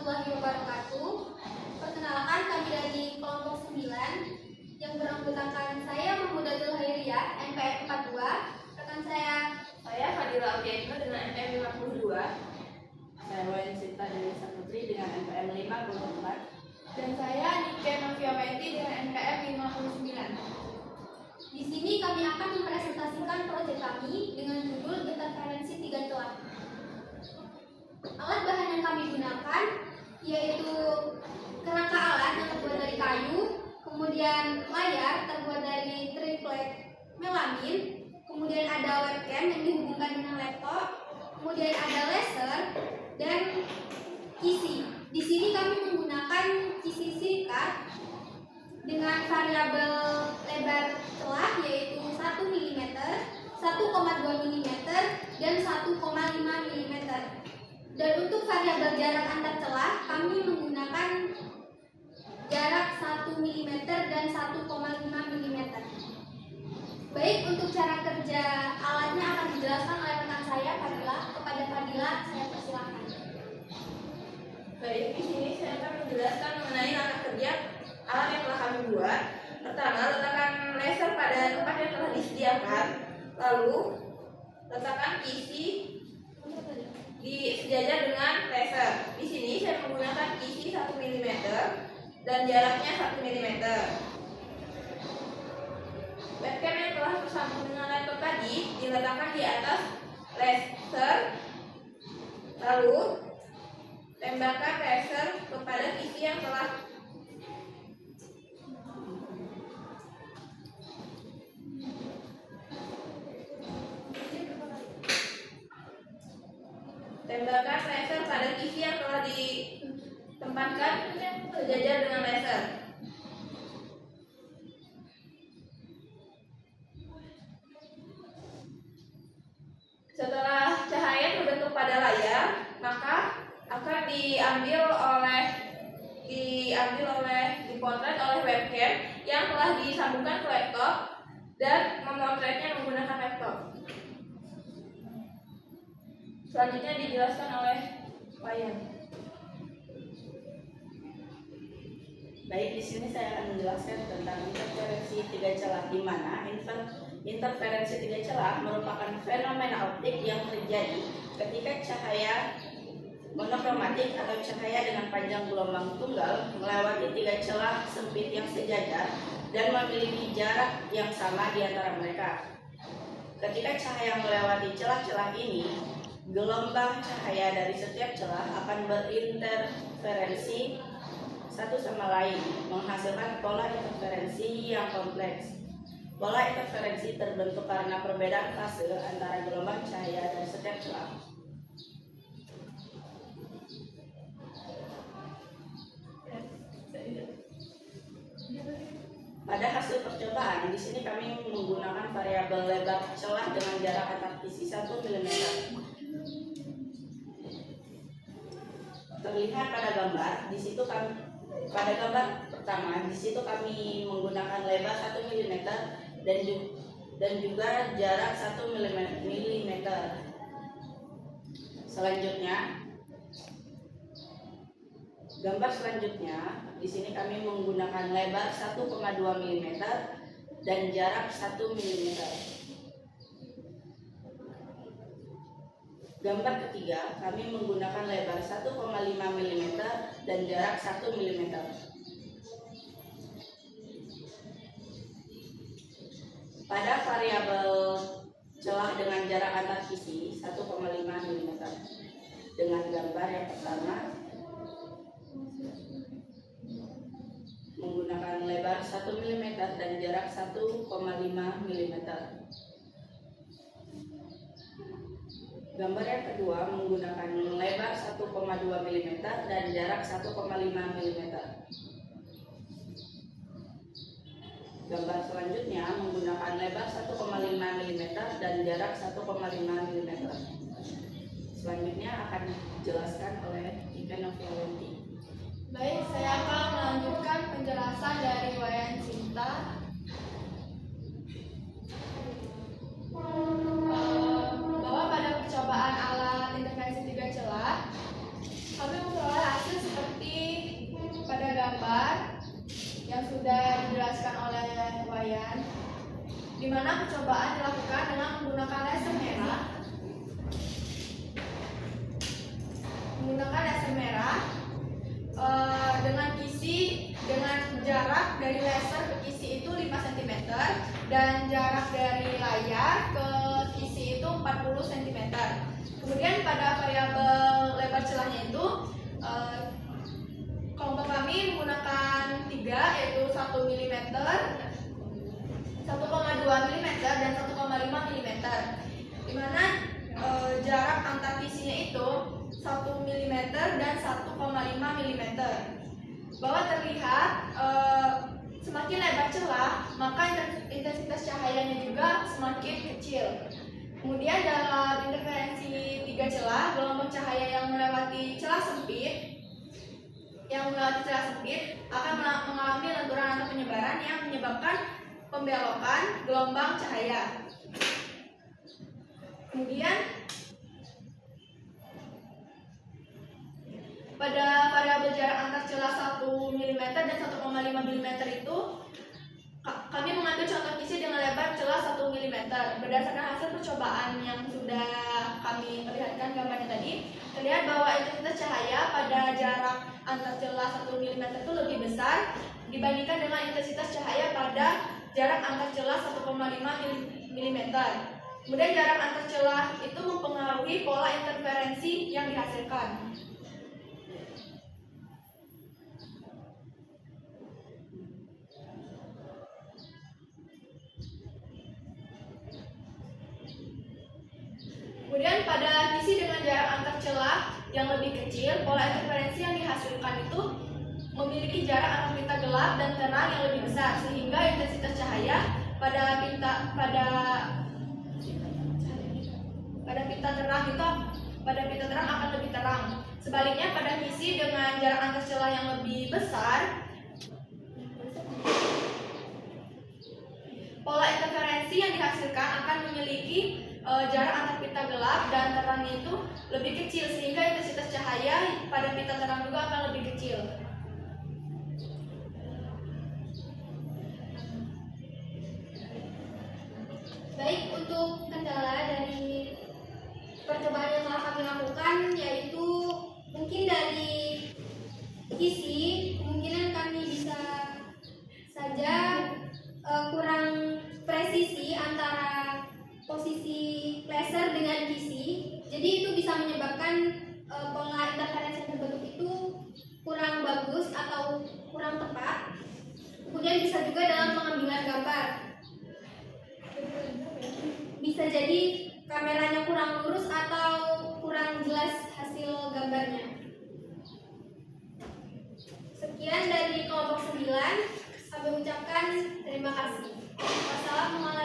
warahmatullahi wabarakatuh. Perkenalkan, kami dari kelompok 9 yang beranggotakan saya Mahmudatul Hairiyah, NPM 42. Rekan saya Fadila Okiaino dengan NPM 52. Saya Wayan Sinta Dewi Saputri dengan NPM 54. Dan saya Nike Noviaweti dengan NPM 59. Di sini kami akan mempresentasikan proyek kami dengan judul interferensi 3 celah. Alat bahan yang kami gunakan yaitu kerangka alat yang terbuat dari kayu, kemudian layar terbuat dari triplek melamin, kemudian ada webcam yang dihubungkan dengan laptop, kemudian ada laser dan kisi. Di sini kami menggunakan kisi singkat dengan variabel lebar celah yaitu 1 mm, 1,2 mm, dan 1,5 mm. Dan untuk variabel jarak antar celah kami menggunakan jarak 1 mm dan 1,5 mm. Baik, untuk cara kerja alatnya akan dijelaskan oleh rekan saya Fadila. Kepada Fadila saya persilakan. Baik, di sini saya akan menjelaskan mengenai langkah kerja alat yang telah kami buat. Pertama, letakkan laser pada tempat yang telah disediakan. Lalu, letakkan kisi di sejajar dengan laser. Di sini saya menggunakan kisi 1 mm dan jaraknya 1 mm. Webcam yang telah tersambung dengan laptop tadi diletakkan di atas laser. Lalu, tembakkan laser kepada kisi yang telah ditempatkan sejajar dengan laser. Setelah cahaya terbentuk pada layar, maka akan dipotret oleh webcam yang telah disambungkan ke laptop dan memotretnya menggunakan laptop. Selanjutnya dijelaskan oleh Wayan. Baik, di sini saya akan menjelaskan tentang interferensi 3 celah, di mana interferensi 3 celah merupakan fenomena optik yang terjadi ketika cahaya monokromatik atau cahaya dengan panjang gelombang tunggal melewati 3 celah sempit yang sejajar dan memiliki jarak yang sama di antara mereka. Ketika cahaya melewati celah-celah ini, gelombang cahaya dari setiap celah akan berinterferensi satu sama lain, menghasilkan pola interferensi yang kompleks. Pola interferensi terbentuk karena perbedaan fase antara gelombang cahaya dari setiap celah. Pada hasil percobaan, di sini kami menggunakan variabel lebar celah dengan jarak antar kisi 1 mm. Terlihat pada gambar, pada gambar pertama, di situ kami menggunakan lebar 1 mm dan juga jarak 1 mm. Gambar selanjutnya, di sini kami menggunakan lebar 1,2 mm dan jarak 1 mm. Gambar ketiga, kami menggunakan lebar 1,5 mm dan jarak 1 mm. Pada variabel celah dengan jarak antar kisi 1,5 mm. Dengan gambar yang pertama, menggunakan lebar 1 mm dan jarak 1,5 mm. Gambar yang kedua menggunakan lebar 1,2 mm dan jarak 1,5 mm. Gambar selanjutnya menggunakan lebar 1,5 mm dan jarak 1,5 mm. Selanjutnya akan dijelaskan oleh Nike Noviaweti. Baik, saya akan melanjutkan penjelasan dari Wayan Sinta. Bahwa pada percobaan alat interferensi 3 celah, kami memperoleh hasil seperti mana percobaan dilakukan dengan menggunakan laser merah. Dengan jarak dari laser ke kisi itu 5 cm dan jarak dari layar ke kisi itu 40 cm. Kemudian pada variabel lebar celahnya itu kelompok kami menggunakan 3, yaitu 1 mm, 1,2 mm dan 1,5 mm, di mana jarak antar kisinya itu 1 mm dan 1,5 mm. Bahwa terlihat semakin lebar celah, maka intensitas cahayanya juga semakin kecil. Kemudian dalam interferensi 3 celah, gelombang cahaya yang melewati celah sempit akan mengalami lenturan atau penyebaran yang menyebabkan pembelokan gelombang cahaya. Kemudian pada variabel jarak antar celah 1 mm dan 1,5 mm itu kami mengambil contoh kisi dengan lebar celah 1 mm. Berdasarkan hasil percobaan yang sudah kami perlihatkan gambarnya tadi, terlihat bahwa intensitas cahaya pada jarak antar celah 1 mm itu lebih besar dibandingkan dengan intensitas cahaya pada jarak antar celah 1,5 mm. Kemudian jarak antar celah itu mempengaruhi pola interferensi yang dihasilkan. Kemudian pada kisi dengan jarak antar celah yang lebih kecil, pola interferensi yang dihasilkan itu memiliki jarak antar pita gelap dan terang yang lebih besar, sehingga intensitas cahaya pada pita terang akan lebih terang. Sebaliknya pada kisi dengan jarak antar celah yang lebih besar, pola interferensi yang dihasilkan akan memiliki jarak antar pita gelap dan terangnya itu lebih kecil, sehingga intensitas cahaya pada pita terang juga akan lebih kecil. Baik, untuk kendala dari percobaan yang telah kami lakukan, yaitu mungkin dari kisi, kemungkinan kami bisa saja kurang presisi antara posisi laser dengan kisi. Jadi itu bisa menyebabkan pola interferensi yang terbentuk itu kurang bagus atau kurang tepat. Kemudian bisa juga dalam pengambilan gambar. Bisa jadi kameranya kurang lurus atau kurang jelas hasil gambarnya. Sekian dari kelompok 9. Kami ucapkan terima kasih. Wassalamualaikum